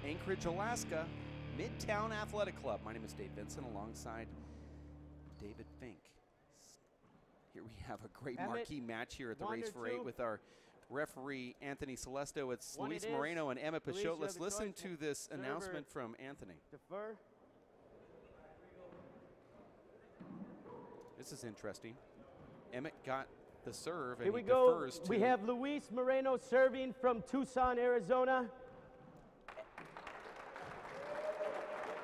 Anchorage, Alaska, Midtown Athletic Club. My name is Dave Vincent alongside David Fink. Here we have a great marquee match here at the Race for 8 with our referee, Anthony Celesto. It's Luis Moreno and Emmett Peixoto. Let's listen to this announcement from Anthony. Defer. This is interesting. Emmett got the serve, and Here we he go. defers to... We have Luis Moreno serving from Tucson, Arizona.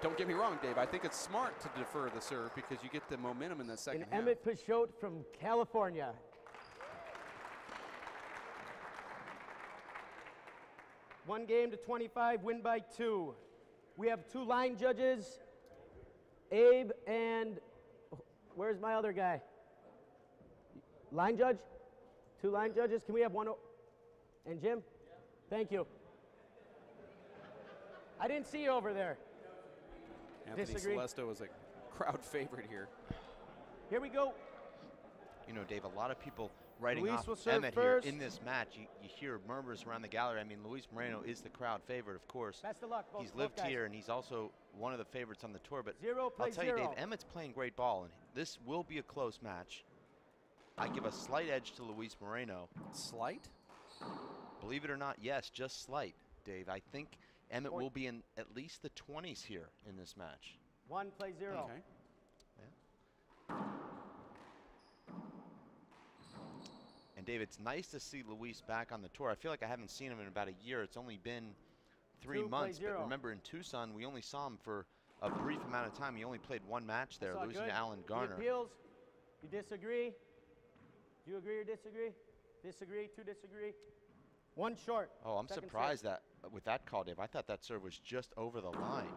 Don't get me wrong, Dave. I think it's smart to defer the serve because you get the momentum in the second half. Emmett Peixoto from California. One game to 25, win by 2. We have 2 line judges, Abe and, where's my other guy? Line judge? 2 line judges. Can we have one? And Jim? Yeah. Thank you. I didn't see you over there. Anthony Celesto is a crowd favorite here. Here we go. You know, Dave, a lot of people writing Luis off Emmett here in this match. You hear murmurs around the gallery. I mean, Luis Moreno is the crowd favorite, of course. Best of luck, He's lived here, and he's also one of the favorites on the tour. But I'll tell you, Dave, Emmett's playing great ball, and this will be a close match. I give a slight edge to Luis Moreno. Slight? Believe it or not, yes, just slight, Dave. I think Emmett will be in at least the 20s here in this match. 1 play 0. Okay. Yeah. And Dave, it's nice to see Luis back on the tour. I feel like I haven't seen him in about a year. It's only been 3 months. But remember, in Tucson, we only saw him for a brief amount of time. He only played 1 match there, losing to Alan Garner. He appeals. You disagree? Do you agree or disagree? Disagree, 2 disagree. 1 short. Oh, I'm surprised that with that call, Dave. I thought that serve was just over the line.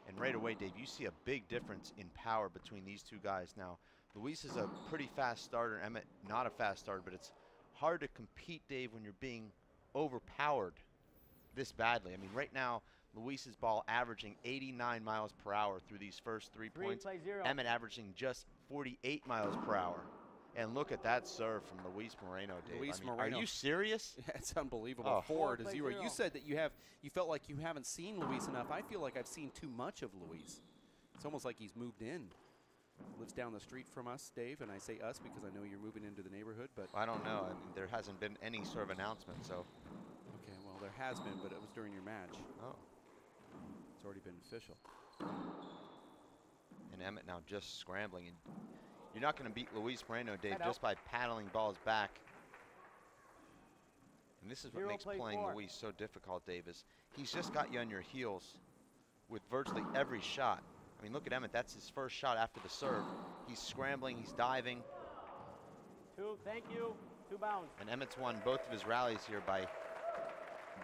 And right away, Dave, you see a big difference in power between these 2 guys. Now, Luis is a pretty fast starter. Emmett, not a fast starter, but it's hard to compete, Dave, when you're being overpowered this badly. I mean, right now, Luis's ball averaging 89 miles per hour through these first 3 points. Emmett averaging just 48 miles per hour. And look at that serve from Luis Moreno, Dave. Luis Moreno. Are you serious? Yeah, it's unbelievable. 4-0. You said that you felt like you haven't seen Luis enough. I feel like I've seen too much of Luis. It's almost like he's moved in. Lives down the street from us, Dave, and I say us because I know you're moving into the neighborhood. But I don't know. I mean, there hasn't been any sort of announcement, so. Okay, well, there has been, but it was during your match. Oh. It's already been official. And Emmett now just scrambling. And you're not going to beat Luis Moreno, Dave, just by paddling balls back. And this is what makes playing Luis so difficult, Dave, is he's just got you on your heels with virtually every shot. I mean, look at Emmett. That's his first shot after the serve. He's scrambling. He's diving. 2, thank you. 2 bounds. And Emmett's won both of his rallies here by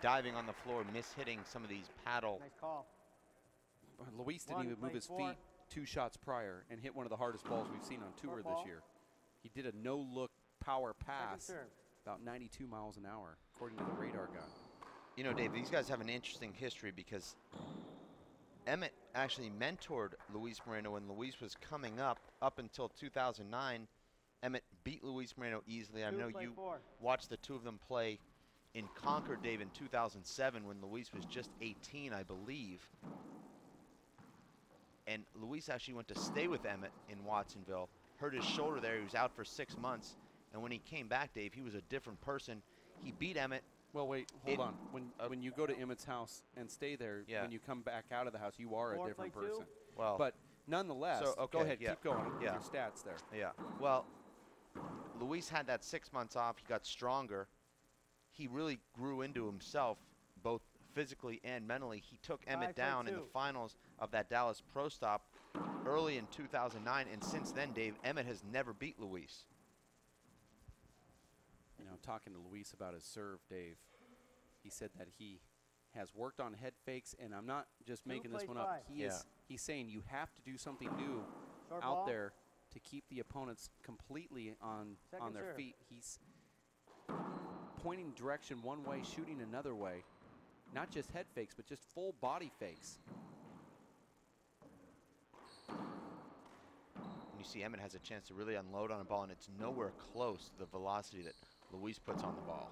diving on the floor, mishitting some of these paddle. Nice call. Luis didn't even move his feet 2 shots prior and hit one of the hardest balls we've seen on tour this year. He did a no-look power pass about 92 miles an hour, according to the radar gun. You know, Dave, these guys have an interesting history because Emmett actually mentored Luis Moreno when Luis was coming up until 2009. Emmett beat Luis Moreno easily. I know you watched the 2 of them play in Concord, Dave, in 2007 when Luis was just 18, I believe. And Luis actually went to stay with Emmett in Watsonville, hurt his shoulder there. He was out for 6 months. And when he came back, Dave, he was a different person. He beat Emmett. Well, wait, hold on. When you go to Emmett's house and stay there, when you come back out of the house, you are a different person. Well, but nonetheless, go ahead, keep going with your stats there. Yeah. Well, Luis had that 6 months off. He got stronger. He really grew into himself, both physically and mentally. He took Emmett down in the finals of that Dallas Pro Stop early in 2009, and since then, Dave, Emmett has never beat Luis. You know, talking to Luis about his serve, Dave, he said that he has worked on head fakes, and I'm not just making this one up. He's saying you have to do something new out there to keep the opponents completely on their feet. He's pointing direction one way, shooting another way. Not just head fakes, but just full body fakes. And you see Emmett has a chance to really unload on a ball, and it's nowhere close to the velocity that Luis puts on the ball.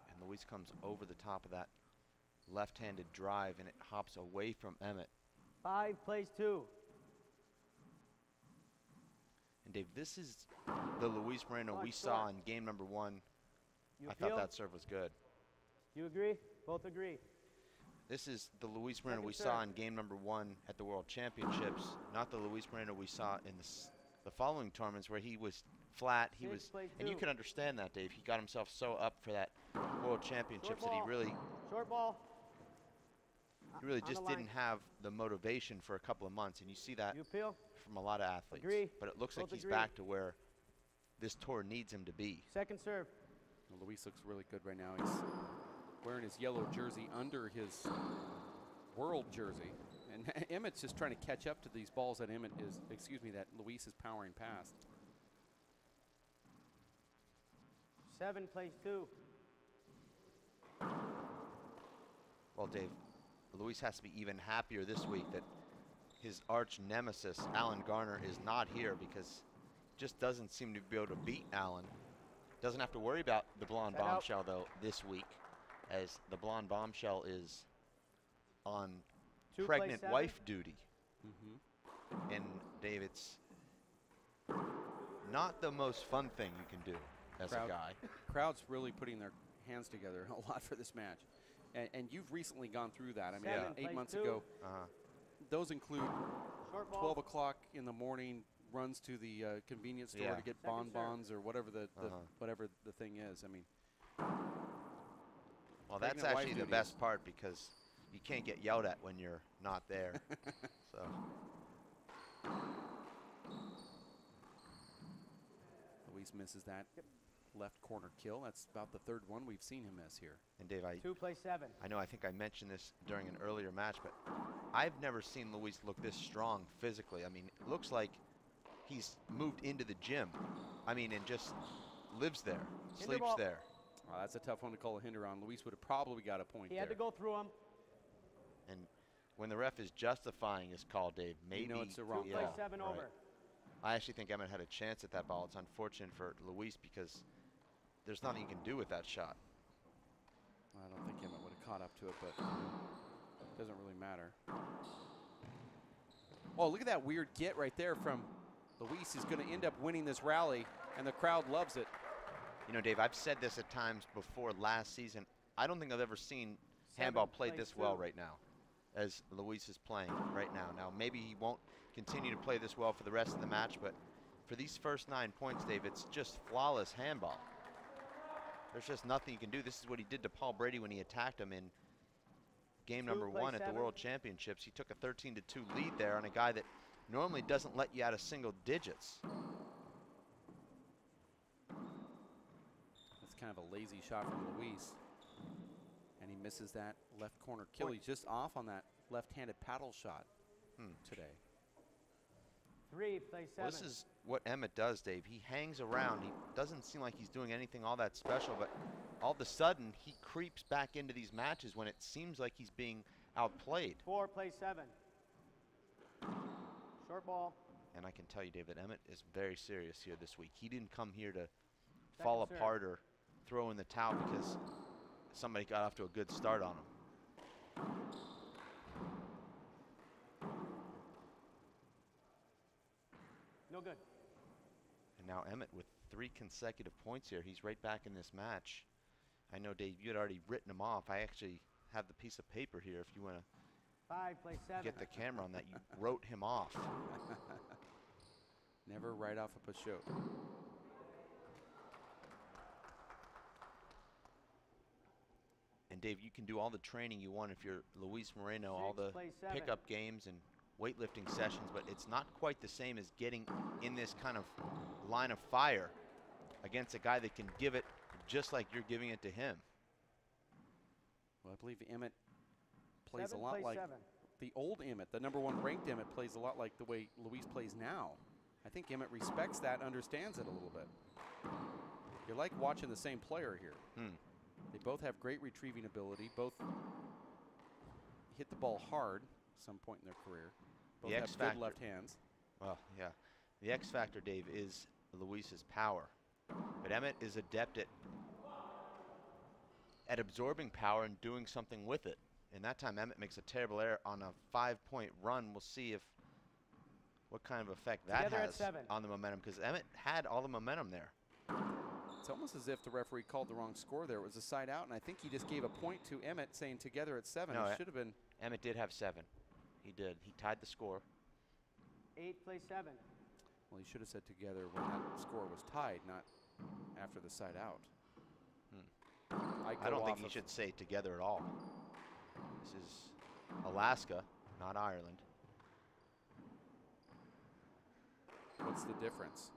And Luis comes over the top of that left-handed drive, and it hops away from Emmett. 5 plays 2. And Dave, this is the Luis Moreno we saw in game number 1. I thought that serve was good. You agree? Both agree. This is the Luis Moreno we saw in game number 1 at the World Championships, not the Luis Moreno we saw in the following tournaments where he was flat. He was, and you can understand that, Dave. He got himself so up for that World Championships that he really, he really just didn't have the motivation for a couple of months, and you see that from a lot of athletes. But it looks like he's back to where this tour needs him to be. Second serve. Well, Luis looks really good right now. He's wearing his yellow jersey under his world jersey. And Emmett's just trying to catch up to these balls that that Luis is powering past. 7 plays 2. Well, Dave, Luis has to be even happier this week that his arch nemesis, Alan Garner, is not here, because just doesn't seem to be able to beat Alan. Doesn't have to worry about the blonde bombshell, though, this week, as the blonde bombshell is on pregnant wife duty. And Dave, it's not the most fun thing you can do as a guy. Crowd's really putting their hands together a lot for this match. And you've recently gone through that. I mean, 8 months ago, those include 12 o'clock in the morning runs to the convenience store to get bonbons or whatever whatever the thing is. I mean, well, that's actually the best part, because you can't get yelled at when you're not there. So. Luis misses that left corner kill. That's about the 3rd one we've seen him miss here. And Dave, 2 plays 7. I think I mentioned this during an earlier match, but I've never seen Luis look this strong physically. I mean, it looks like he's moved into the gym. I mean, and just lives there, sleeps there. Well, that's a tough one to call a hinder on. Luis would have probably got a point there. He had to go through him. And when the ref is justifying his call, Dave, maybe it's a wrong 2 plays 7 over. I actually think Emmett had a chance at that ball. It's unfortunate for Luis, because there's nothing you can do with that shot. I don't think Emmett would have caught up to it, but it doesn't really matter. Oh, look at that weird get right there from Luis. He's going to end up winning this rally, and the crowd loves it. You know, Dave, I've said this at times before last season. I don't think I've ever seen handball played this well right now as Luis is playing right now. Now, maybe he won't continue to play this well for the rest of the match, but for these first 9 points, Dave, it's just flawless handball. There's just nothing you can do. This is what he did to Paul Brady when he attacked him in game number 1 at the World Championships. He took a 13-2 lead there on a guy that normally doesn't let you out of single digits. That's kind of a lazy shot from Luis. And he misses that left corner kill. He's just off on that left-handed paddle shot today. 3 plays 7. Well, this is what Emmett does, Dave. He hangs around. He doesn't seem like he's doing anything all that special, but all of a sudden he creeps back into these matches when it seems like he's being outplayed. 4 plays 7. Short ball. And I can tell you, Dave, that Emmett is very serious here this week. He didn't come here to fall apart or throw in the towel because somebody got off to a good start on him. No good. And now Emmett with 3 consecutive points here. He's right back in this match. I know, Dave, you had already written him off. I actually have the piece of paper here if you want to 5 plays 7. get the camera on that. You wrote him off. Never write off a Peixoto. And Dave, you can do all the training you want if you're Luis Moreno, all the pickup games and weightlifting sessions, but it's not quite the same as getting in this kind of line of fire against a guy that can give it just like you're giving it to him. Well, I believe Emmett plays a lot like the old Emmett. The #1 ranked Emmett plays a lot like the way Luis plays now. I think Emmett respects that, understands it a little bit. You're like watching the same player here. They both have great retrieving ability. Both hit the ball hard at some point in their career. Both have good left hands. Well, yeah. The X factor, Dave, is Luis's power. But Emmett is adept at at absorbing power and doing something with it. And that time Emmett makes a terrible error on a 5-point run. We'll see what kind of effect that has on the momentum, because Emmett had all the momentum there. It's almost as if the referee called the wrong score there. It was a side out, and I think he just gave a point to Emmett saying together at 7. No, it should have been. Emmett did have 7. He did. He tied the score. 8 plays 7. Well, he should have said together when that score was tied, not after the side out. I don't think he should say together at all. This is Alaska, not Ireland. What's the difference?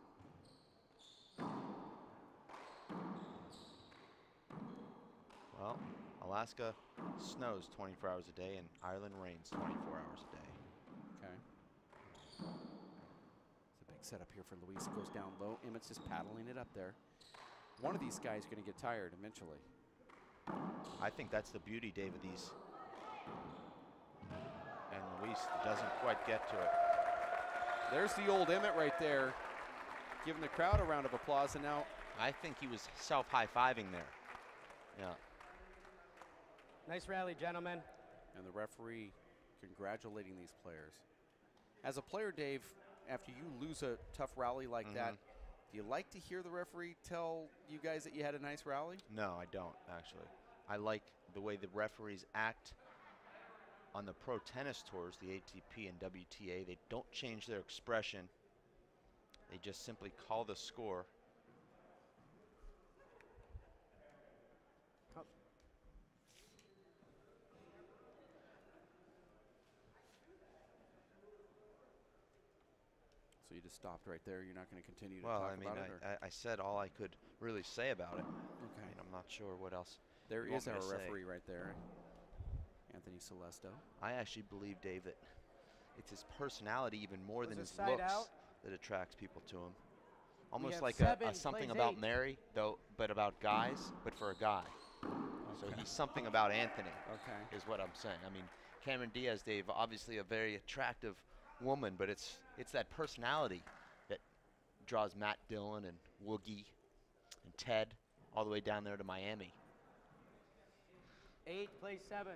Well, Alaska snows 24 hours a day, and Ireland rains 24 hours a day. Okay. It's a big setup here for Luis. It goes down low. Emmett's just paddling it up there. One of these guys is going to get tired eventually. I think that's the beauty, Dave, of these. And Luis doesn't quite get to it. There's the old Emmett right there, giving the crowd a round of applause. And now I think he was self-high-fiving there. Yeah. Nice rally, gentlemen. And the referee congratulating these players. As a player, Dave, after you lose a tough rally like that, do you like to hear the referee tell you guys that you had a nice rally? No, I don't, actually. I like the way the referees act on the pro tennis tours, the ATP and WTA. They don't change their expression. They just simply call the score. So you just stopped right there. You're not going to continue to talk about it? Well, I said all I could really say about it. Okay. I mean, I'm not sure what else. There is our referee right there, Anthony Celesto. I actually believe, Dave, that it's his personality even more than his looks that attracts people to him. Almost like a something about Mary, though, but about guys, but for a guy. Okay. So he's something about Anthony, is what I'm saying. I mean, Cameron Diaz, Dave, obviously a very attractive woman, but it's that personality that draws Matt Dillon and Woogie and Ted all the way down there to Miami. 8 plays 7.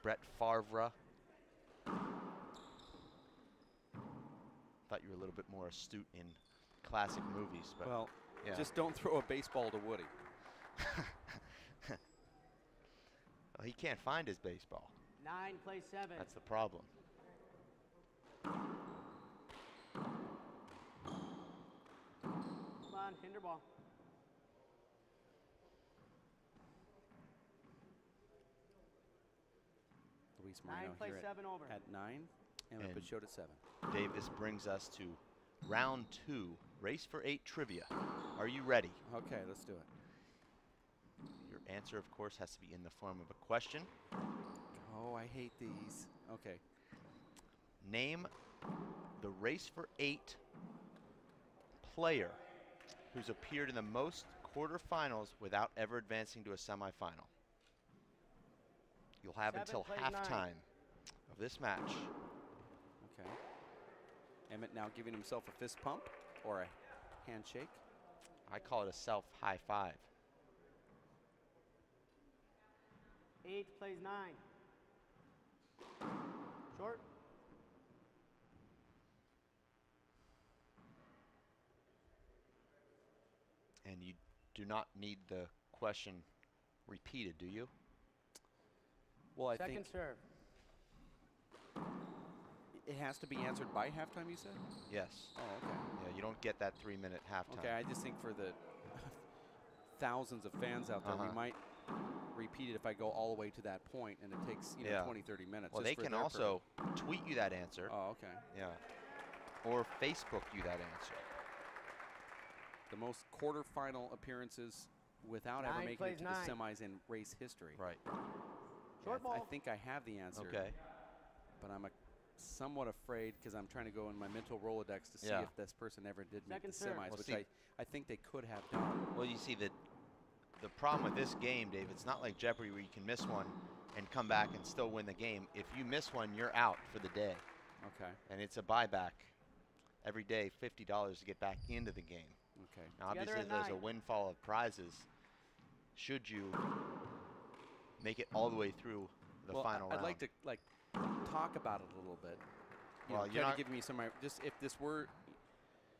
Brett Favre. Thought you were a little bit more astute in classic movies, but well, yeah. Just don't throw a baseball to Woody. Well, he can't find his baseball. 9 plays 7. That's the problem. Come on, Handball. Luis Moreno here at 9, and Peixoto at 7. Dave, this brings us to round 2, race for 8 trivia. Are you ready? Okay, let's do it. Your answer, of course, has to be in the form of a question. Oh, I hate these. Okay. Name the race for 8 player who's appeared in the most quarterfinals without ever advancing to a semifinal. You'll have until halftime of this match. Okay. Emmett now giving himself a fist pump or a handshake. I call it a self-high five. 8 plays 9. Short. And you do not need the question repeated, do you? Well, I think serve. It has to be answered by halftime, you said? Yes. Oh, okay. Yeah, you don't get that 3-minute halftime. Okay, I just think for the thousands of fans out there, we might repeat it if I go all the way to that point, and it takes 20, 30 minutes. Well, they can also tweet you that answer. Oh, okay. Yeah. Or Facebook you that answer. The most quarterfinal appearances without ever making it to the semis in race history. Right. Short ball. I think I have the answer. Okay. But I'm somewhat afraid because I'm trying to go in my mental Rolodex to see if this person ever did make the semis, which I think they could have done. Well, you see, the problem with this game, Dave, it's not like Jeopardy where you can miss one and come back and still win the game. If you miss one, you're out for the day. Okay. And it's a buyback every day, $50 to get back into the game. Okay. Now, obviously, there's a windfall of prizes should you make it all the way through the final round. I'd like to talk about it a little bit. Well, you're not giving me some. Just if this were,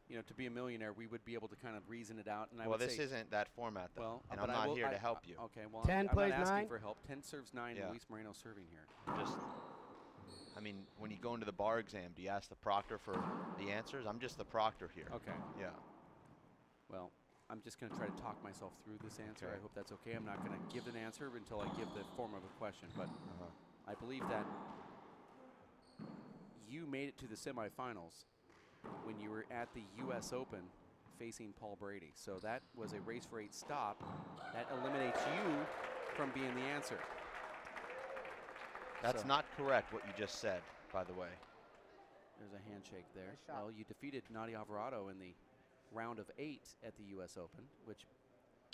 to be a millionaire, we would be able to kind of reason it out. And this isn't that format, though. Well, and I'm not here to help you. Okay, well, 10 I'm plays not asking 9. for help. 10 serves 9. Yeah. Luis Moreno serving here. I mean, when you go into the bar exam, do you ask the proctor for the answers? I'm just the proctor here. Okay. Yeah. Well, I'm just going to try to talk myself through this answer. Okay. I hope that's okay. I'm not going to give an answer until I give the form of a question. But I believe that you made it to the semifinals when you were at the U.S. Open facing Paul Brady. So that was a race for 8 stop. That eliminates you from being the answer. That's not correct, what you just said, by the way. There's a handshake there. Well, you defeated Nadia Alvarado in the round of 8 at the U.S. Open, which...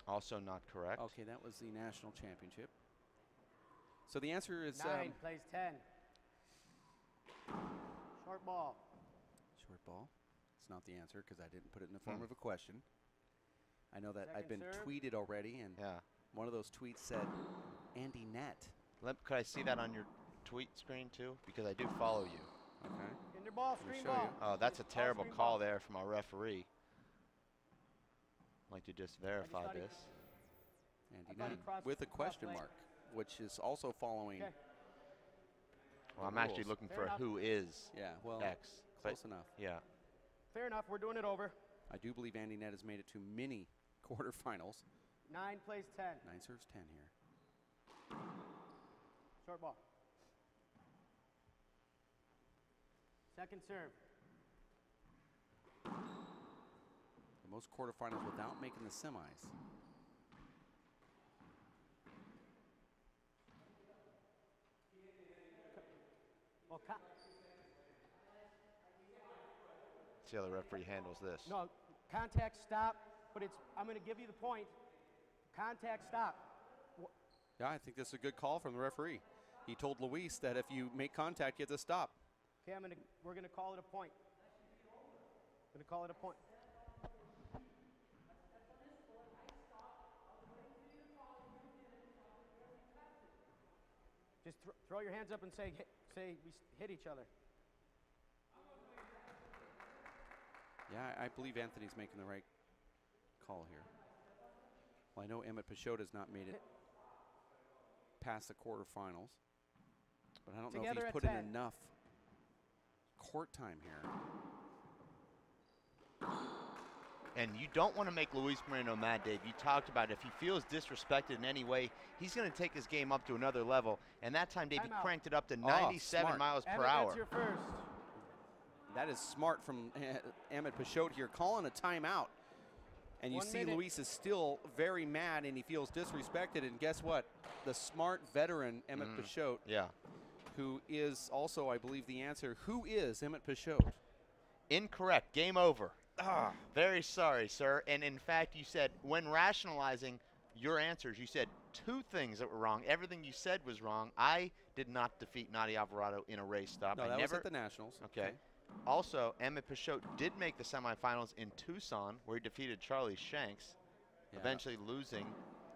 Also not correct. Okay, that was the national championship. So the answer is... 9 plays 10. Short ball. Short ball. It's not the answer because I didn't put it in the form of a question. I know that I've been tweeted already, and one of those tweets said, Andy Net. Could I see that on your tweet screen, too? Because I do follow you. Okay. In your ball, screen ball. Oh, that's a terrible call there from our referee. I'd like to just verify this. Andy Net with a question mark, which is also following. Well, I'm actually looking for who is X. Close enough. Yeah. Fair enough. We're doing it over. I do believe Andy Net has made it to mini quarterfinals. 9 plays 10. 9 serves 10 here. Short ball. Second serve. The most quarterfinals without making the semis. Well, see how the referee handles this. No, contact stop, but I'm going to give you the point. Contact stop. Yeah, I think this is a good call from the referee. He told Luis that if you make contact, you have to stop. Okay, we're going to call it a point. Going to call it a point. Just throw your hands up and say we hit each other. Yeah, I believe Anthony's making the right call here. Well, I know Emmett Peixoto has not made it past the quarterfinals, but I don't know if he's put in enough court time here. And you don't want to make Luis Moreno mad, Dave. You talked about if he feels disrespected in any way, he's going to take his game up to another level. And that time, Dave, he cranked it up to 97 miles per hour. That's your first. That is smart from Emmett Peixoto here, calling a timeout. And you see Luis is still very mad and he feels disrespected. And guess what? The smart veteran, Emmett Peixoto, who is also, I believe, the answer. Who is Emmett Peixoto? Incorrect. Game over. Very sorry, sir. And in fact, you said when rationalizing your answers, you said 2 things that were wrong. Everything you said was wrong. I did not defeat Nadia Alvarado in a race stop. No, that was at the Nationals. Okay. Also, Emmett Peixoto did make the semifinals in Tucson, where he defeated Charlie Shanks, eventually losing.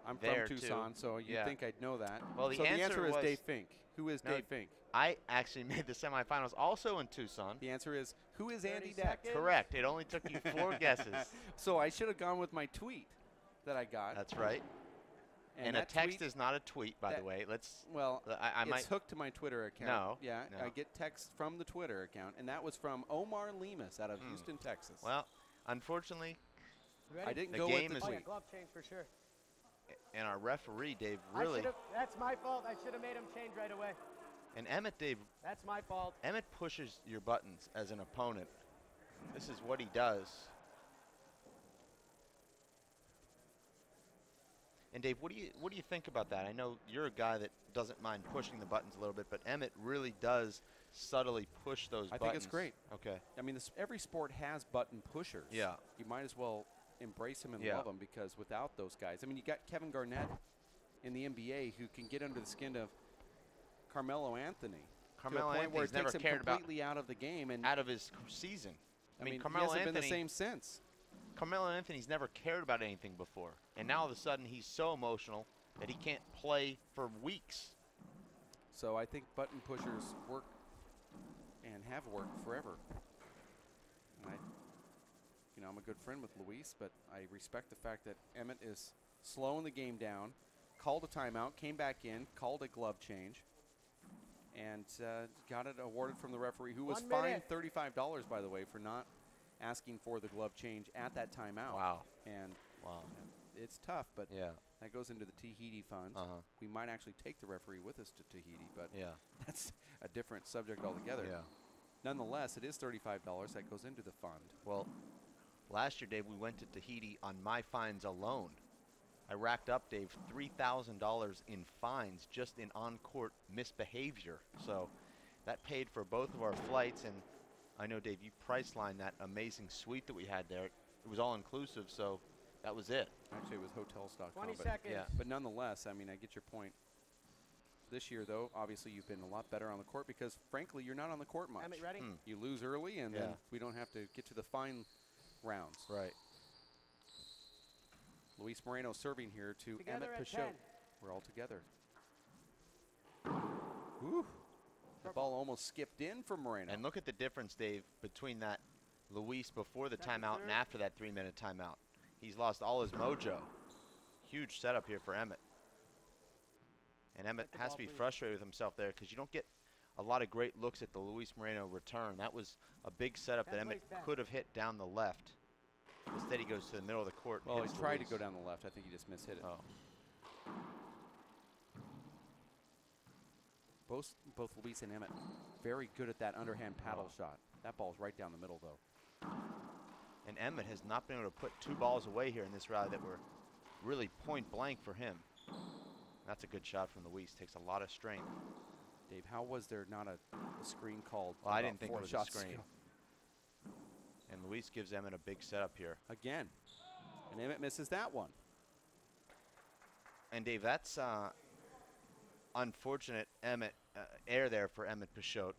I'm from Tucson, so you'd think I'd know that. Well, the answer is Dave Fink. Who is Dave Fink? I actually made the semifinals also in Tucson. The answer is, who is Andy Deck? Correct. It only took you 4 guesses. So I should have gone with my tweet that I got. That's right. And a text is not a tweet, by the way. It's hooked to my Twitter account. No. Yeah, I get text from the Twitter account, and that was from Omar Lemus out of Houston, Texas. Well, unfortunately, I didn't go with the tweet. Oh, yeah, glove change for sure. And our referee, Dave, really. That's my fault. I should have made him change right away. And Emmett, Dave. That's my fault. Emmett pushes your buttons as an opponent. This is what he does. And Dave, what do you think about that? I know you're a guy that doesn't mind pushing the buttons a little bit, but Emmett really does subtly push those buttons. I think it's great. Okay. I mean, every sport has button pushers. Yeah. You might as well embrace them and love them, because without those guys, I mean, you got Kevin Garnett in the NBA who can get under the skin of Carmelo Anthony. Carmelo Anthony's never cared about completely out of the game and out of his season. I mean, Carmelo he hasn't Anthony been the same since. Carmelo Anthony's never cared about anything before, and now all of a sudden he's so emotional that he can't play for weeks. So I think button pushers work and have worked forever. And I'm a good friend with Luis, but I respect the fact that Emmett is slowing the game down, called a timeout, came back in, called a glove change, and got it awarded from the referee, who was fined $35, by the way, for not asking for the glove change at that timeout. Wow. And wow. It's tough, but yeah, that goes into the Tahiti funds. We might actually take the referee with us to Tahiti, but that's a different subject altogether. Yeah. Nonetheless, it is $35 that goes into the fund. Well, last year, Dave, we went to Tahiti on my fines alone. I racked up, Dave, $3,000 in fines just in on-court misbehavior. So that paid for both of our flights, and I know, Dave, you pricelined that amazing suite that we had there. It was all-inclusive, so that was it. Actually, it was hotels.com. 20 seconds. Yeah. But nonetheless, I mean, I get your point. This year, though, obviously you've been a lot better on the court because, frankly, you're not on the court much. Emmett, ready? You lose early, and then we don't have to get to the fine rounds. Right. Luis Moreno serving here to Together Emmett at Peixoto. 10. We're all together. Whew. The ball almost skipped in from Moreno. And look at the difference, Dave, between that Luis before the Second timeout serve. and after that 3-minute timeout. He's lost all his mojo. Huge setup here for Emmett. And Emmett Take the has ball, to be please. frustrated with himself there because you don't get a lot of great looks at the Luis Moreno return. That was a big setup that 10 Emmett plays back. could have hit down the left. Instead, he goes to the middle of the court. and Well, hits he tried to Luis. go down the left. I think he just mishit it. Oh. Both Luis and Emmett very good at that underhand paddle shot. That ball's right down the middle, though. And Emmett has not been able to put 2 balls away here in this rally that were really point blank for him. That's a good shot from Luis. Takes a lot of strength. Dave, how was there not a screen called? Well, I about didn't think 4 it was a shots screen. ago? And Luis gives Emmett a big setup here. Again. And Emmett misses that one. And Dave, that's unfortunate Emmett air there for Emmett Peixoto.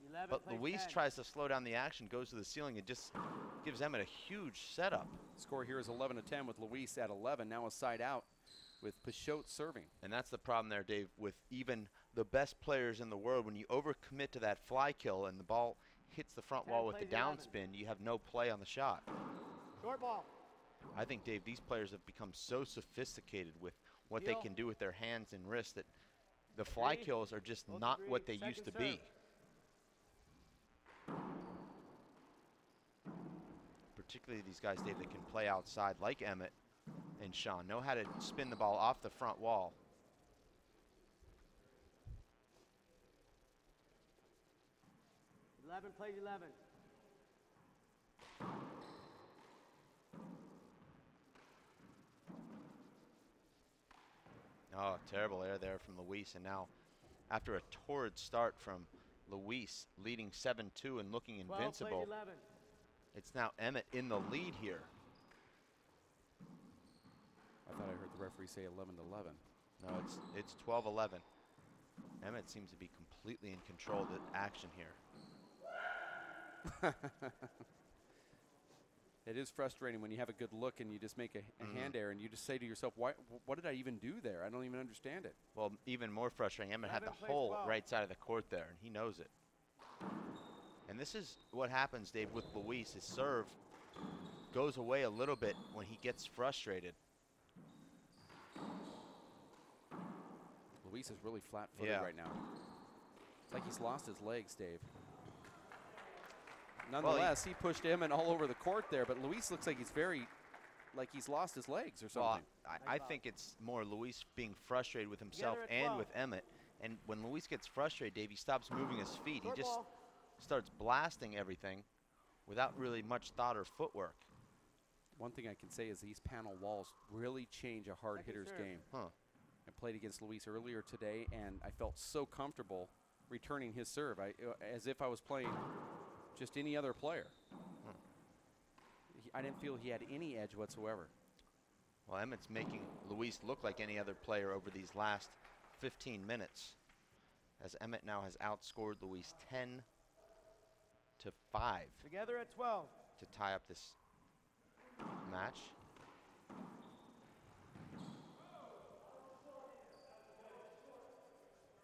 11 But plays Luis 10. tries to slow down the action, goes to the ceiling, and just gives Emmett a huge setup. Score here is 11-10 with Luis at 11. Now a side out with Peixoto serving. And that's the problem there, Dave, with even the best players in the world. When you overcommit to that fly kill and the ball hits the front 10 wall with the plays 11. downspin, you have no play on the shot. Short ball. I think, Dave, these players have become so sophisticated with what they Deal. can do with their hands and wrists that the fly Agree. kills are just Both not agree. what they Second used to serve. be. Particularly these guys, Dave, that can play outside like Emmett and Sean, know how to spin the ball off the front wall. Plays 11. Oh, terrible air there from Luis. And now, after a torrid start from Luis, leading 7-2 and looking 12 invincible, plays 11. it's now Emmett in the lead here. I thought I heard the referee say 11-11. No, it's 12-11. Emmett seems to be completely in control of the action here. It is frustrating when you have a good look and you just make a hand error and you just say to yourself, what did I even do there? I don't even understand it. Well, even more frustrating, Emmett had the 11 plays whole 12. right side of the court there, and he knows it. And this is what happens, Dave, with Luis. His serve goes away a little bit when he gets frustrated. Luis is really flat-footed Yeah. right now. It's like he's lost his legs, Dave. Nonetheless, he pushed Emmett all over the court there, but Luis looks like he's lost his legs or something. Well, I think it's more Luis being frustrated with himself Together at and 12. with Emmett. And when Luis gets frustrated, Dave, he stops moving his feet. Short He just ball. starts blasting everything without really much thought or footwork. One thing I can say is these panel walls really change a hard Second hitter's serve. game. Huh. I played against Luis earlier today, and I felt so comfortable returning his serve, as if I was playing just any other player. I didn't feel he had any edge whatsoever. Well, Emmett's making Luis look like any other player over these last 15 minutes, as Emmett now has outscored Luis 10-5 Together at 12. to tie up this match.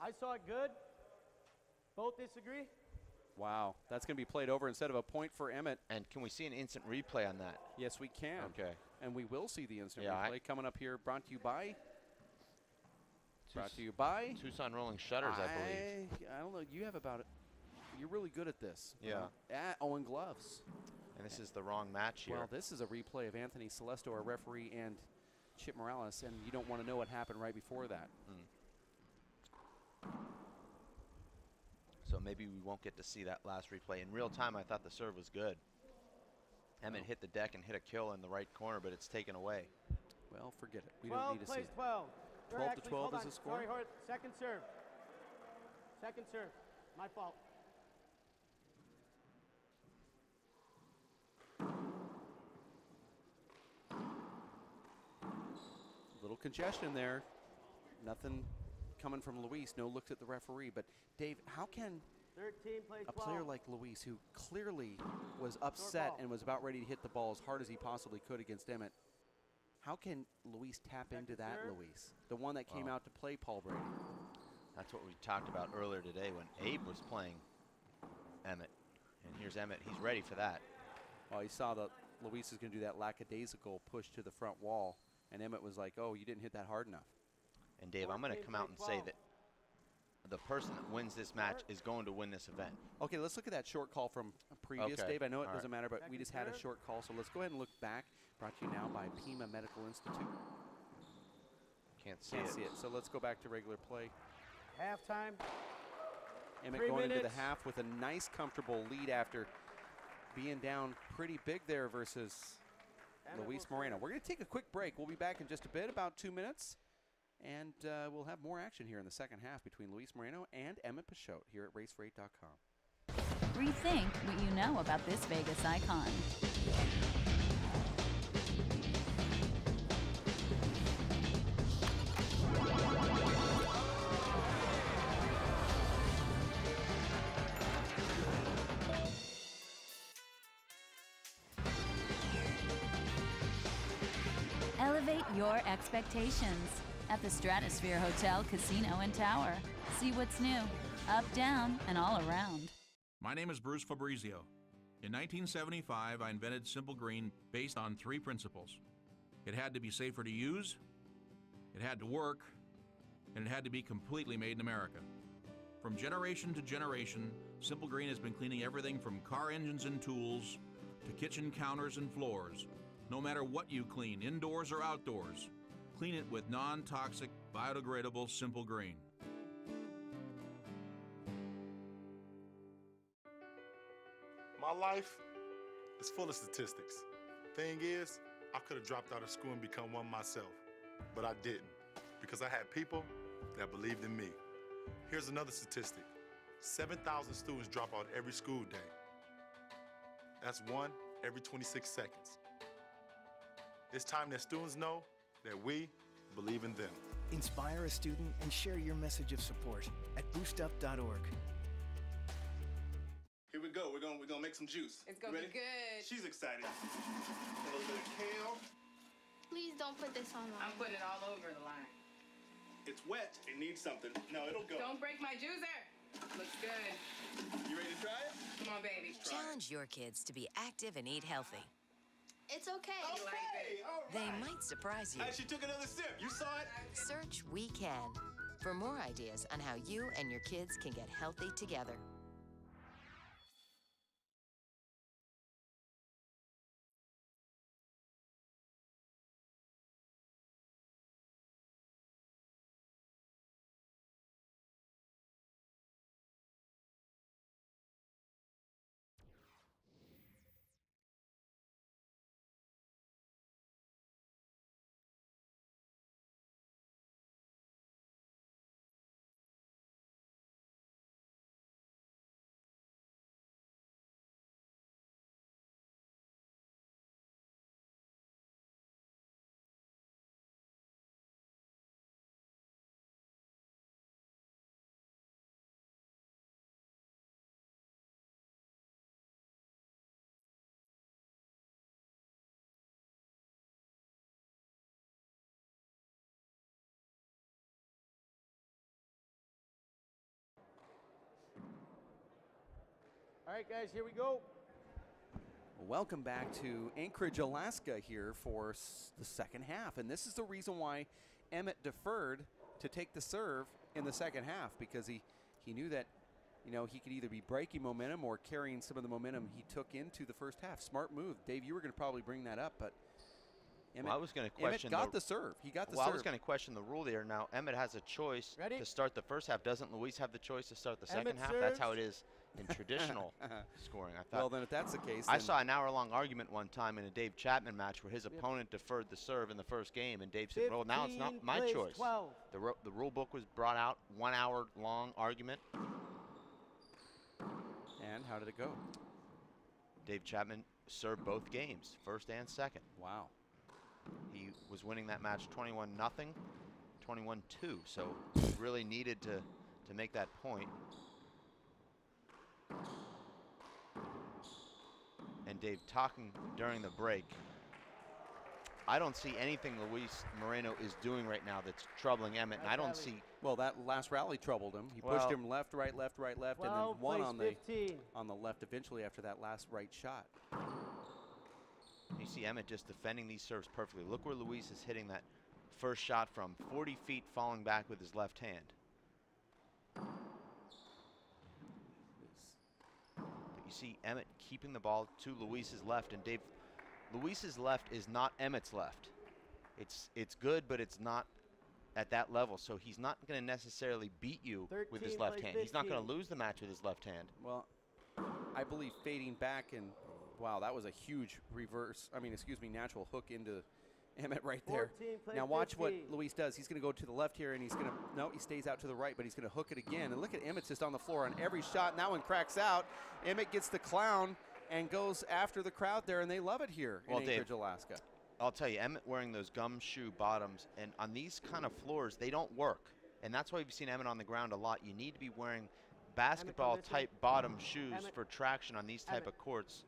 I saw it good. Both disagree? Wow, that's going to be played over instead of a point for Emmett. And can we see an instant replay on that? Yes, we can. Okay. And we will see the instant replay coming up here. Brought to you by? Tucson Rolling Shutters, I believe. I don't know. You have about it. You're really good at this. Yeah. And gloves. And this is the wrong match here. Well, this is a replay of Anthony Celesto, our referee, and Chip Morales, and you don't want to know what happened right before that. So maybe we won't get to see that last replay. In real time, I thought the serve was good. Emmett hit the deck and hit a kill in the right corner, but it's taken away. Well, forget it. We don't need to see it. 12. 12 to 12 is the score? Sorry, Hort. Second serve. Second serve. My fault. Little congestion there. Nothing coming from Luis. No looks at the referee. But, Dave, how can 13 plays a player like Luis, who clearly was upset and was about ready to hit the ball as hard as he possibly could against Emmett, how can Luis tap into that Luis, the one that came out to play Paul Brady? That's what we talked about earlier today when Abe was playing Emmett. And here's Emmett. He's ready for that. Well, he saw that Luis is going to do that lackadaisical push to the front wall, and Emmett was like, oh, you didn't hit that hard enough. And, Dave, I'm going to come out and say that the person that wins this match is going to win this event. Okay, let's look at that short call from previous, Dave. I know it doesn't matter, but we just had a serve. short call, so let's go ahead and look back. Brought to you now by Pima Medical Institute. Can't see it. So let's go back to regular play. Halftime. Emmett 3 going into minutes. the half with a nice, comfortable lead after being down pretty big there versus Luis Moreno. We're going to take a quick break. We'll be back in just a bit, about 2 minutes. And we'll have more action here in the second half between Luis Moreno and Emmett Peixoto here at RaceFreight.com. Rethink what you know about this Vegas icon. Elevate your expectations at the Stratosphere Hotel, Casino, and Tower. See what's new, up, down, and all around. My name is Bruce Fabrizio. In 1975, I invented Simple Green based on 3 principles. It had to be safer to use, it had to work, and it had to be completely made in America. From generation to generation, Simple Green has been cleaning everything from car engines and tools to kitchen counters and floors. No matter what you clean, indoors or outdoors, clean it with non-toxic, biodegradable Simple Green. My life is full of statistics. Thing is, I could have dropped out of school and become one myself, but I didn't because I had people that believed in me. Here's another statistic. 7,000 students drop out every school day. That's 1 every 26 seconds. It's time that students know that we believe in them. Inspire a student and share your message of support at boostup.org. Here we go. We're gonna make some juice. It's gonna be good. She's excited. A little bit of kale. Please don't put this on I'm putting it all over the line. It's wet. It needs something. No, it'll go. Don't break my juicer. Looks good. You ready to try it? Come on, baby. Challenge your kids to be active and eat healthy. It's okay. Okay, all right. They might surprise you. Hey, she took another sip. You saw it? Search We Can for more ideas on how you and your kids can get healthy together. All right, guys, here we go. Welcome back to Anchorage, Alaska here for the second half. And this is the reason why Emmett deferred to take the serve in the second half, because he knew that, you know, he could either be breaking momentum or carrying some of the momentum he took into the first half. Smart move. Dave, you were going to probably bring that up, but Emmett, I was going to question Emmett got the serve. He got the serve. serve. I was going to question the rule there. Now, Emmett has a choice to start the first half. Doesn't Luis have the choice to start the second half? That's how it is in traditional scoring. I thought. Well, then if that's the case, I saw an hour-long argument one time in a Dave Chapman match where his opponent deferred the serve in the first game, and Dave said, well, now it's not my choice. 12. The rule book was brought out, 1 hour-long argument. And how did it go? Dave Chapman served both games, first and second. Wow. He was winning that match 21-0, 21-2, so really needed to make that point. And Dave, talking during the break, I don't see anything Luis Moreno is doing right now that's troubling Emmett, and I don't see. Well, that last rally troubled him. He pushed him left, right, left, right, left, and then one on the left eventually after that last right shot. You see Emmett just defending these serves perfectly. Look where Luis is hitting that first shot from, 40 feet, falling back with his left hand. But you see Emmett keeping the ball to Luis's left, and Dave, Luis's left is not Emmett's left. It's good, but it's not at that level, so he's not going to necessarily beat you with his left hand. He's not going to lose the match with his left hand. Well, I believe fading back and wow, that was a huge reverse. I mean, excuse me, natural hook into Emmett right there. Now watch what Luis does. He's going to go to the left here, and he's going to, no, he stays out to the right, but he's going to hook it again. And look at Emmett's just on the floor on every shot, and that one cracks out. Emmett gets the clown and goes after the crowd there, and they love it here in Anchorage, Alaska. I'll tell you, Emmett wearing those gumshoe bottoms, and on these kind of floors, they don't work. And that's why we've seen Emmett on the ground a lot. You need to be wearing basketball-type bottom shoes for traction on these type of courts.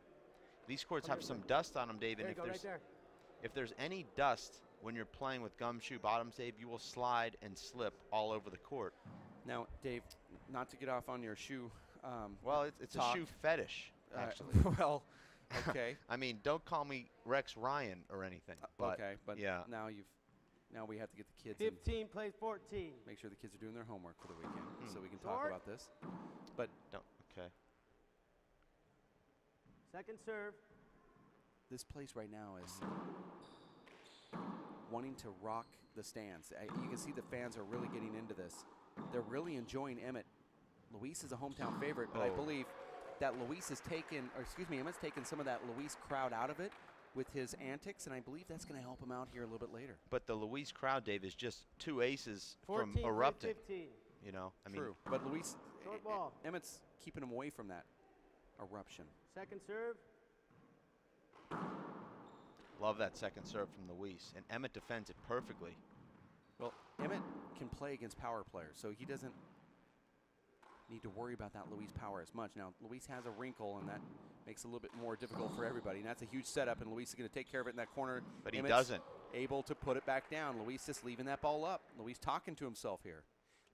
These courts have some dust on them, Dave, and if there's any dust when you're playing with gumshoe bottoms, Dave, you will slide and slip all over the court. Now, Dave, not to get off on your shoe well, it's a shoe fetish, actually. Well, okay. I mean, don't call me Rex Ryan or anything. But okay, but yeah. Now we have to get the kids 15 plays 14. Make sure the kids are doing their homework for the weekend so we can talk about this. But okay. Second serve. This place right now is wanting to rock the stands. You can see the fans are really getting into this. They're really enjoying Emmett. Luis is a hometown favorite, but I believe that Luis has taken, or excuse me, Emmett's taken some of that Luis crowd out of it with his antics, and I believe that's going to help him out here a little bit later. But the Luis crowd, Dave, is just 2 aces from erupting. 15. You know, I mean, true. But Luis, short ball. Emmett's keeping him away from that eruption. Second serve. Love that second serve from Luis, and Emmett defends it perfectly. Well, Emmett can play against power players, so he doesn't need to worry about that Luis power as much. Now, Luis has a wrinkle, and that makes it a little bit more difficult for everybody. And that's a huge setup, and Luis is going to take care of it in that corner. But he Emmett's doesn't. Able to put it back down. Luis just leaving that ball up. Luis talking to himself here.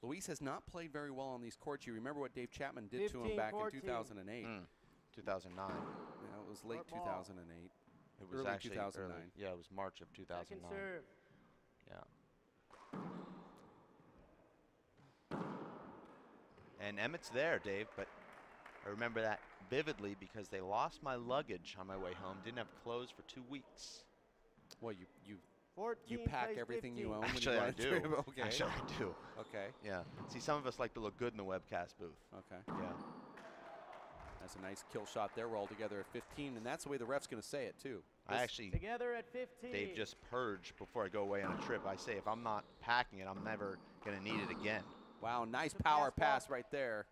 Luis has not played very well on these courts. You remember what Dave Chapman did to him back in 2008. 2009. Yeah, it was late 2008. It was early actually 2009. early. Yeah, it was March of 2009. Second serve. Yeah. And Emmett's there, Dave, but I remember that vividly because they lost my luggage on my way home. Didn't have clothes for 2 weeks. Well, you pack everything 15. you own. Actually, when I you do. go on a trip? Okay. Actually, I do. Okay. Yeah. See, some of us like to look good in the webcast booth. Okay. Yeah. That's a nice kill shot there. We're all together at 15, and that's the way the ref's going to say it, too. I actually, together at 15. Dave, just purge before I go away on a trip. I say if I'm not packing it, I'm never going to need it again. Wow, nice power pass right there.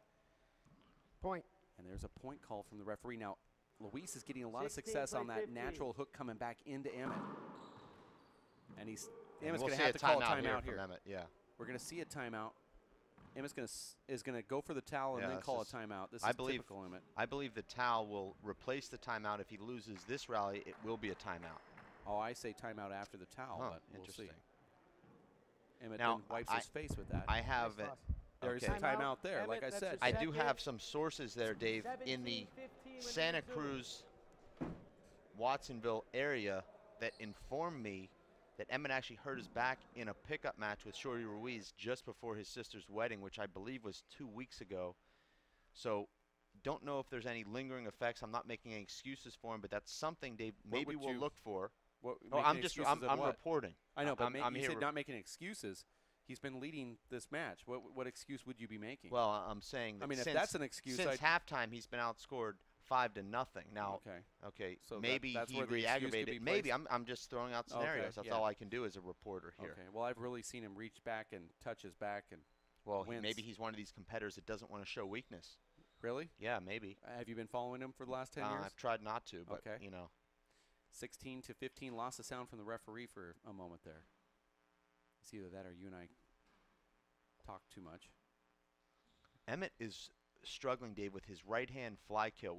Point. And there's a point call from the referee. Now, Luis is getting a lot of success on that natural hook coming back into Emmett. And Emmett's going to have to call a timeout here. Emmett, yeah. We're going to see a timeout. Emmett's is going to go for the towel and then call a timeout. This is typical Emmett. I believe the towel will replace the timeout. If he loses this rally, it will be a timeout. Oh, I say timeout after the towel, but we'll interesting. see. Emmett now, then wipes his face with that. I have There's Okay. a timeout there, like I Emmett, said. that's I your do second. have some sources there, Dave, in the 17-15 with Santa number 2. Cruz, Watsonville area that informed me that Emmett actually hurt his back in a pickup match with Shorty Ruiz just before his sister's wedding, which I believe was 2 weeks ago. So don't know if there's any lingering effects. I'm not making any excuses for him, but that's something, Dave, maybe we'll look for. What, Oh, making excuses of I'm what? reporting. I know, but I'm you here said not making excuses. He's been leading this match. What excuse would you be making? Well, I'm saying that I mean, if since, that's an excuse, since halftime he's been outscored 5-0. Now, okay, so maybe that's he where the excuse could re-aggravated. be Maybe placed. I'm just throwing out scenarios. That's all I can do as a reporter here. Okay. Well, I've really seen him reach back and touch his back and. Well, wince. maybe he's one of these competitors that doesn't want to show weakness. Really? Yeah, maybe. Have you been following him for the last 10 years? I've tried not to, but okay. you know. 16-15, lost the sound from the referee for a moment there. It's either that or you and I talk too much. Emmett is struggling, Dave, with his right-hand fly kill,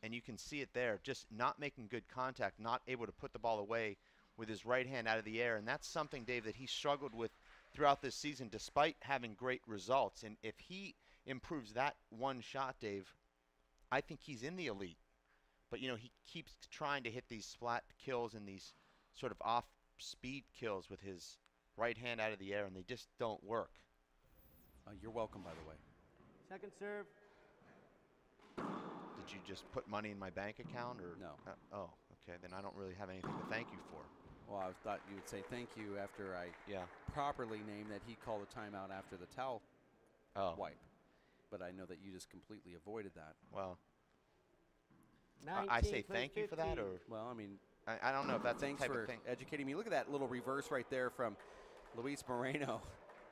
and you can see it there, just not making good contact, not able to put the ball away with his right hand out of the air. And that's something, Dave, that he struggled with throughout this season despite having great results. And if he improves that one shot, Dave, I think he's in the elite. But, you know, he keeps trying to hit these splat kills and these sort of off-speed kills with his right hand out of the air, and they just don't work. You're welcome, by the way. Second serve. Did you just put money in my bank account? Or No. Oh, okay. Then I don't really have anything to thank you for. Well, I thought you would say thank you after I properly named that he called a timeout after the towel wipe. But I know that you just completely avoided that. Well, I say thank you for that, or well, I mean, I don't know if that's the thanks type for of thing. educating me. Look at that little reverse right there from Luis Moreno.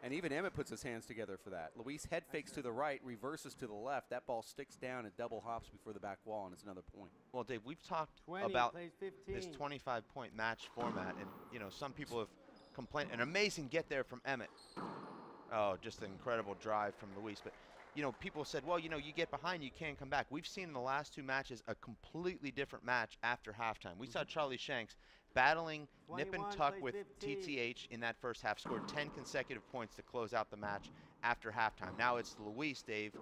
And even Emmett puts his hands together for that. Luis head fakes to the right, reverses to the left. That ball sticks down and double hops before the back wall, and it's another point. Well, Dave, we've talked 20, about plays 15. this 25-point match format, and, you know, some people have complained. An amazing get there from Emmett. Oh, just an incredible drive from Luis. But, you know, people said, well, you know, you get behind, you can't come back. We've seen in the last two matches a completely different match after halftime. We saw Charlie Shanks battling nip and tuck with 15. TTH in that first half, scored 10 consecutive points to close out the match after halftime. Now it's Luis, Dave,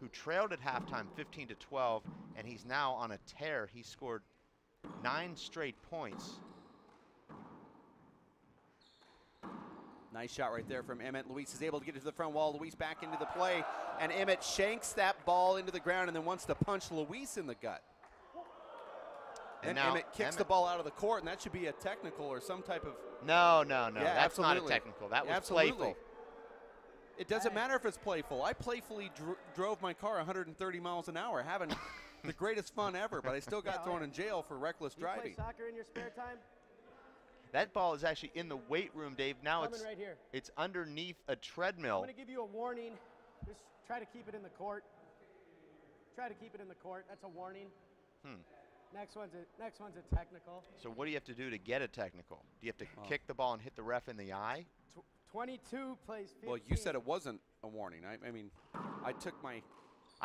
who trailed at halftime 15-12, and he's now on a tear. He scored 9 straight points. Nice shot right there from Emmett. Luis is able to get it to the front wall. Luis back into the play, and Emmett shanks that ball into the ground and then wants to punch Luis in the gut. And now Emmett kicks the ball out of the court, and that should be a technical or some type of... No. Yeah, That's absolutely. not a technical. That was Absolutely. playful. It doesn't matter if it's playful. I playfully drove my car 130 miles an hour, having the greatest fun ever, but I still got thrown in jail for reckless driving. You play soccer in your spare time? That ball is actually in the weight room, Dave. Now Coming right here. it's underneath a treadmill. I'm going to give you a warning. Just try to keep it in the court. Try to keep it in the court. That's a warning. Next one's a technical. So what do you have to do to get a technical? Do you have to kick the ball and hit the ref in the eye? 22 plays 15. Well, you said it wasn't a warning. I mean, I took my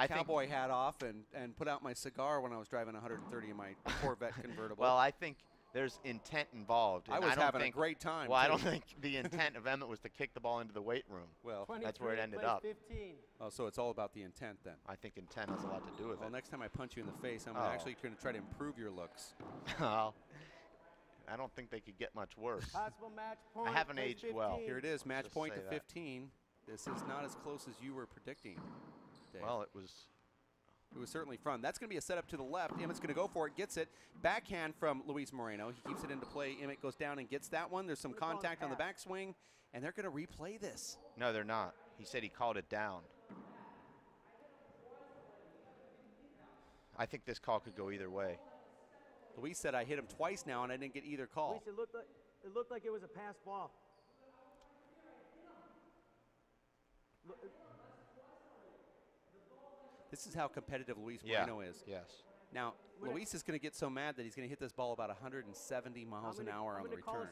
cowboy hat off and put out my cigar when I was driving 130 in my Corvette convertible. Well, I think there's intent involved. I was having a great time. Well, I don't think the intent of Emmett was to kick the ball into the weight room. Well, that's where it ended plays up. 15. Oh, so it's all about the intent then. I think intent has a lot to do with Well, it. next time I punch you in the face, I'm actually going to try to improve your looks. Well, I don't think they could get much worse. Possible match point. I haven't plays aged 15. well. Here it is, match Just point say to that. 15. This is not as close as you were predicting, Dave. Well, it was certainly fun. That's going to be a setup to the left. Emmett's going to go for it, gets it. Backhand from Luis Moreno. He keeps it into play. Emmett goes down and gets that one. There's some contact on the backswing, and they're going to replay this. No, they're not. He said he called it down. I think this call could go either way. Luis said I hit him twice now, and I didn't get either call. Luis, it looked like it was a pass ball. This is how competitive Luis Moreno is. Yes. Now, Luis is going to get so mad that he's going to hit this ball about 170 miles an hour on the return.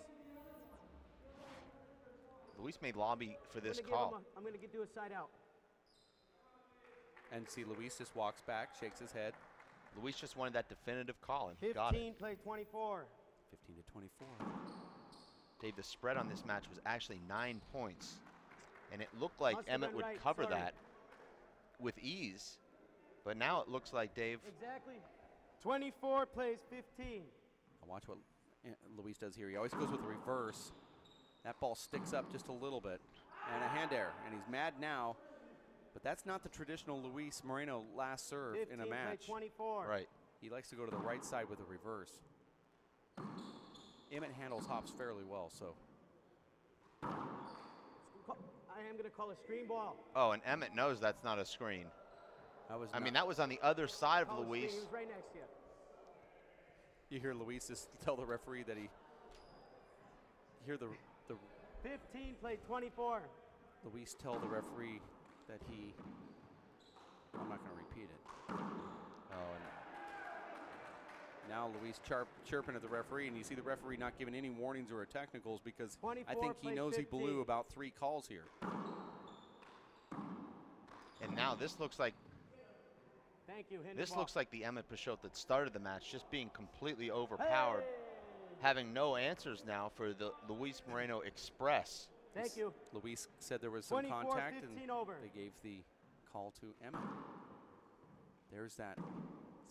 Luis made lobby for this call. I'm going to do a side out. And see, Luis just walks back, shakes his head. Luis just wanted that definitive call, and he got it. 15 plays 24. 15-24. Dave, the spread on this match was actually 9 points. And it looked like Must have Emmett been would right, cover sorry. that with ease. But now it looks like, Dave, Exactly. 24 plays 15. Watch what Luis does here. He always goes with the reverse. That ball sticks up just a little bit. And a hand error. And he's mad now. But that's not the traditional Luis Moreno last serve in a 15 play match. 24. right. He likes to go to the right side with a reverse. Emmett handles hops fairly well, so. I am going to call a screen ball. Oh, and Emmett knows that's not a screen. I mean, that was on the other side of Call a screen. Luis. He was right next to you. You hear Luis just tell the referee that he. You hear the 15 play 24. Luis tell the referee that he. I'm not going to repeat it. Oh, and now Luis chirping at the referee, and you see the referee not giving any warnings or technicals because I think he knows 15. he blew about 3 calls here. And now this looks like Thank you, Handball. this looks like the Emmett Peixoto that started the match, just being completely overpowered, having no answers now for the Luis Moreno Express. Thank you. Luis said there was some 24, contact, 15 and over. they gave the call to Emmett. There's that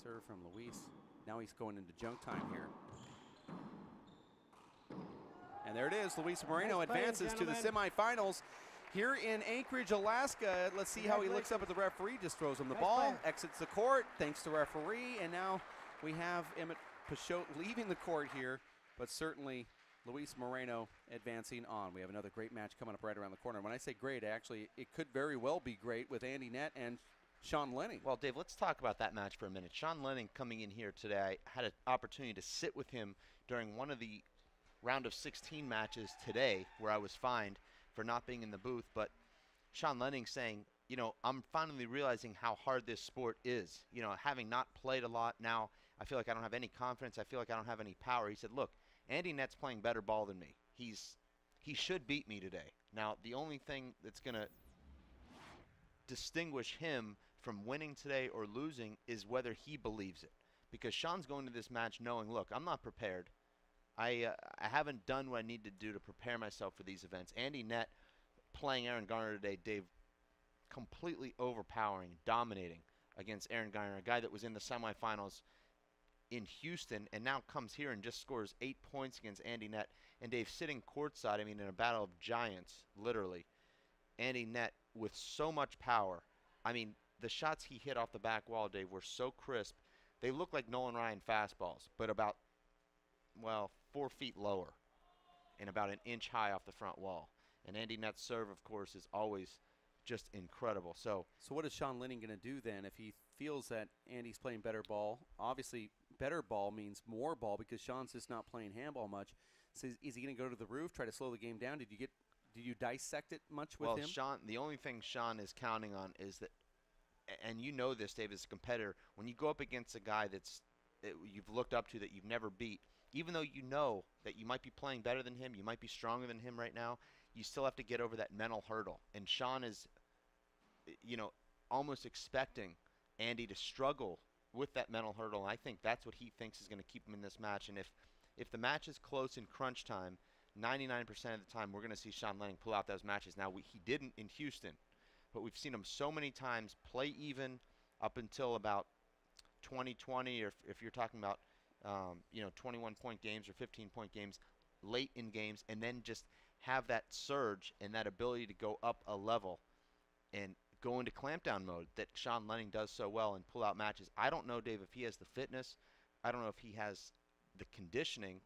serve from Luis. Now he's going into junk time here. And there it is. Luis Moreno Nice playing, advances to the gentlemen. semifinals here in Anchorage, Alaska. Let's see how he looks up at the referee. Just throws him the Nice ball, play. exits the court, thanks to referee. And now we have Emmett Peixoto leaving the court here, but certainly Luis Moreno advancing on. We have another great match coming up right around the corner. When I say great, actually, it could very well be great with Andy Nett and Sean Lenning. Well, Dave, let's talk about that match for a minute. Sean Lenning coming in here today, I had an opportunity to sit with him during one of the round of 16 matches today where I was fined for not being in the booth. But Sean Lenning saying, you know, I'm finally realizing how hard this sport is. You know, having not played a lot now, I feel like I don't have any confidence. I feel like I don't have any power. He said, look, Andy Nett's playing better ball than me. He should beat me today. Now, the only thing that's going to distinguish him from winning today or losing is whether he believes it. Because Sean's going to this match knowing, look, I'm not prepared. I haven't done what I need to do to prepare myself for these events. Andy Nett playing Aaron Garner today, Dave, completely overpowering, dominating against Aaron Garner, a guy that was in the semifinals in Houston and now comes here and just scores 8 points against Andy Nett. And Dave sitting courtside, I mean, in a battle of giants, literally. Andy Nett with so much power. I mean, the shots he hit off the back wall, Dave, were so crisp. They look like Nolan Ryan fastballs, but about, well, 4 feet lower and about an inch high off the front wall. And Andy Nett's serve, of course, is always just incredible. So what is Sean Lenning going to do then if he feels that Andy's playing better ball? Obviously, better ball means more ball because Sean's just not playing handball much. So is he going to go to the roof, try to slow the game down? Did you dissect it much with him? Well, Sean, the only thing Sean is counting on is that, and you know this, Dave, as a competitor, when you go up against a guy that you've looked up to that you've never beat, even though you know that you might be playing better than him, you might be stronger than him right now, you still have to get over that mental hurdle. And Sean is, you know, almost expecting Andy to struggle with that mental hurdle. And I think that's what he thinks is going to keep him in this match. And if the match is close in crunch time, 99% of the time we're going to see Sean Lenning pull out those matches. Now, he didn't in Houston, but we've seen him so many times play even up until about 2020, or if you're talking about, 21-point games or 15-point games late in games, and then just have that surge and that ability to go up a level and go into clampdown mode that Sean Lenning does so well and pull out matches. I don't know, Dave, if he has the fitness. I don't know if he has the conditioning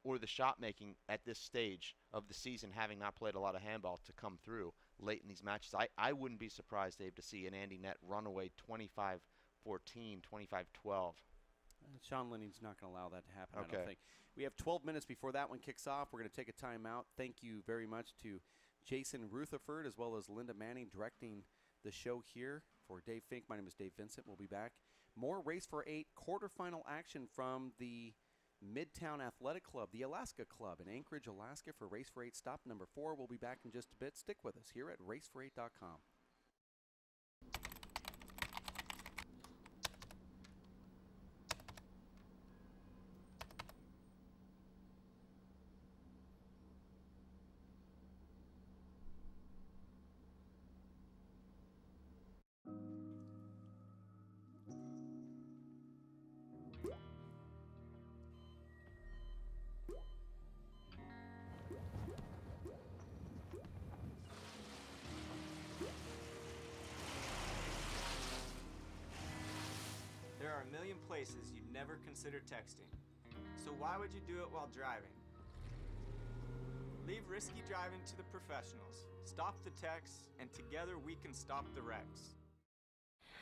or the shot making at this stage of the season, having not played a lot of handball, to come through late in these matches. I wouldn't be surprised, Dave, to see an Andy Nett run away 25-14, 25-12. Sean Lenning's not going to allow that to happen, Okay. I don't think. We have 12 minutes before that one kicks off. We're going to take a timeout. Thank you very much to Jason Rutherford as well as Linda Manning directing the show here. For Dave Fink, my name is Dave Vincent. We'll be back. More Race for 8 quarterfinal action from the Midtown Athletic Club, the Alaska Club in Anchorage, Alaska for Race for 8 stop number 4. We'll be back in just a bit. Stick with us here at racefor8.com. places you'd never consider texting. So why would you do it while driving? Leave risky driving to the professionals. Stop the texts, and together we can stop the wrecks.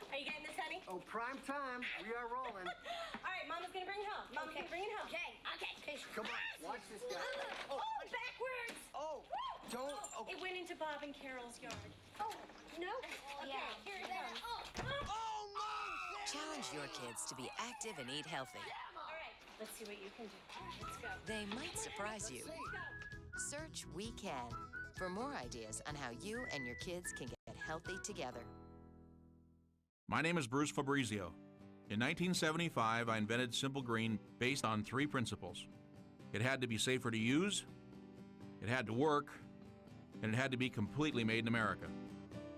Are you getting this, honey? Oh, prime time. We are rolling. All right, Mama's gonna bring it home. Mama's gonna bring it home. Okay. Come on, watch this guy. Oh, backwards! Oh, don't. Oh. It went into Bob and Carol's yard. Oh, no? Okay, here it comes. Oh, no! Challenge your kids to be active and eat healthy. All right, let's see what you can do. Let's go. They might surprise you. Search We Can for more ideas on how you and your kids can get healthy together. My name is Bruce Fabrizio. In 1975, I invented Simple Green based on 3 principles. It had to be safer to use, it had to work, and it had to be completely made in America.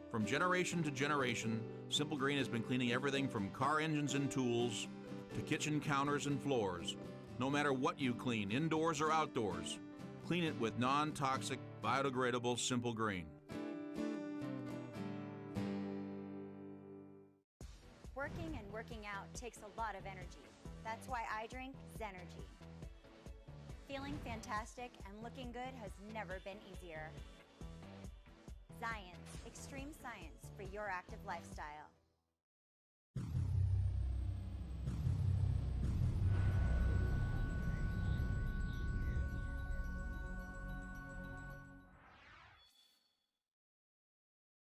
From generation to generation, Simple Green has been cleaning everything from car engines and tools to kitchen counters and floors. No matter what you clean, indoors or outdoors, clean it with non-toxic, biodegradable Simple Green. Working and working out takes a lot of energy. That's why I drink Zenergy. Feeling fantastic and looking good has never been easier. Science, extreme science for your active lifestyle.